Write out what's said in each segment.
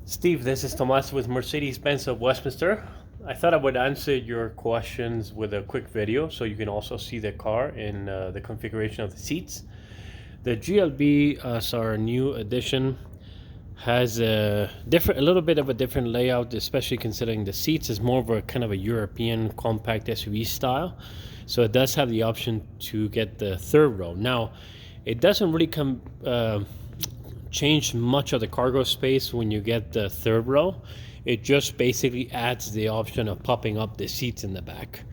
Steve, this is Tomas with Mercedes-Benz of Westminster. I thought I would answer your questions with a quick video so you can also see the car and the configuration of the seats. The GLB, as our new addition, has a little bit of a different layout, especially considering the seats is more of a kind of a European compact SUV style. So it does have the option to get the third row. Now, it doesn't really change much of the cargo space when you get the third row. It just basically adds the option of popping up the seats in the back.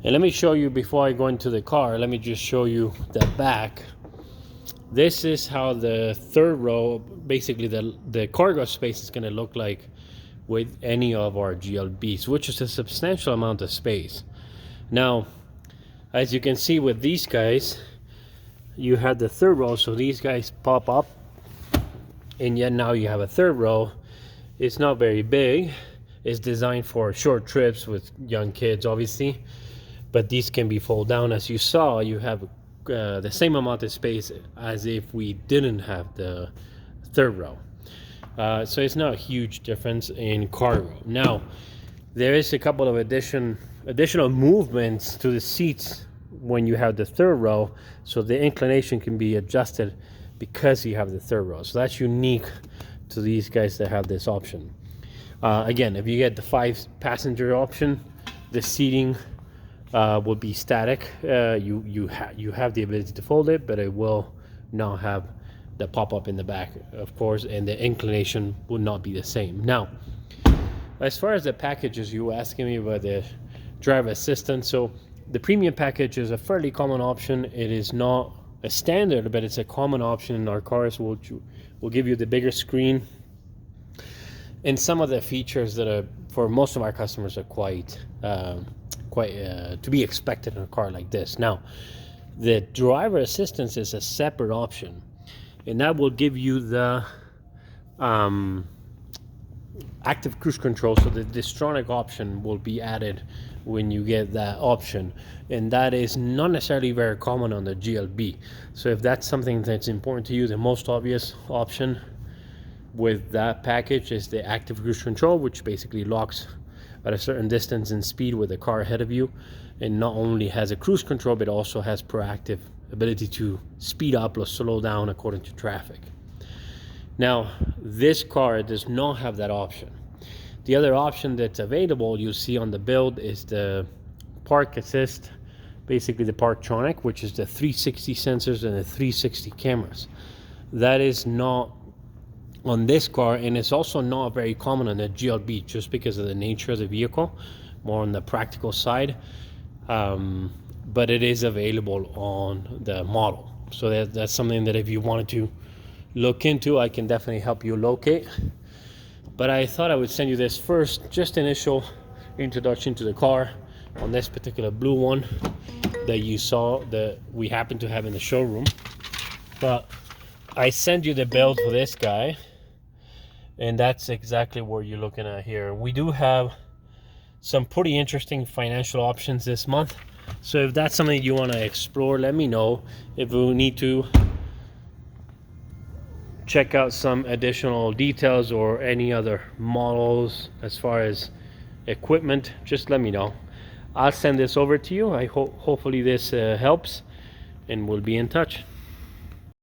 And let me show you, before I go into the car, let me just show you the back. This is how the third row, basically the cargo space, is going to look like with any of our GLBs, which is a substantial amount of space. Now, as you can see with these guys, you have the third row, so these guys pop up, and yet now you have a third row. It's not very big. It's designed for short trips with young kids, obviously, but these can be folded down. As you saw, you have the same amount of space as if we didn't have the third row. So it's not a huge difference in cargo. Now, there is a couple of additional movements to the seats when you have the third row, so the inclination can be adjusted because you have the third row. So that's unique to these guys that have this option. Again, if you get the 5-passenger option, the seating will be static. You have the ability to fold it, but it will not have the pop-up in the back, of course, and the inclination will not be the same. Now, as far as the packages, you were asking me about the driver assistance. So the premium package is a fairly common option. It is not a standard, but it's a common option in our cars. We'll give you the bigger screen and some of the features that are, for most of our customers, are quite to be expected in a car like this. Now, the driver assistance is a separate option, and that will give you the active cruise control. So the Distronic option will be added when you get that option, and that is not necessarily very common on the GLB. So if that's something that's important to you, the most obvious option with that package is the active cruise control, which basically locks at a certain distance and speed with the car ahead of you, and not only has a cruise control but also has proactive ability to speed up or slow down according to traffic. Now, this car does not have that option. The other option that's available, you'll see on the build, is the park assist, basically the Parktronic, which is the 360 sensors and the 360 cameras. That is not on this car, and it's also not very common on the GLB, just because of the nature of the vehicle, more on the practical side. But it is available on the model. So that's something that if you wanted to look into, I can definitely help you locate. But I thought I would send you this first, just initial introduction to the car on this particular blue one that you saw that we happen to have in the showroom. But I send you the build for this guy, and that's exactly what you're looking at here. We do have some pretty interesting financial options this month, so if that's something you want to explore, let me know. If we need to check out some additional details or any other models as far as equipment, just let me know. I'll send this over to you. Hopefully this helps, and we'll be in touch.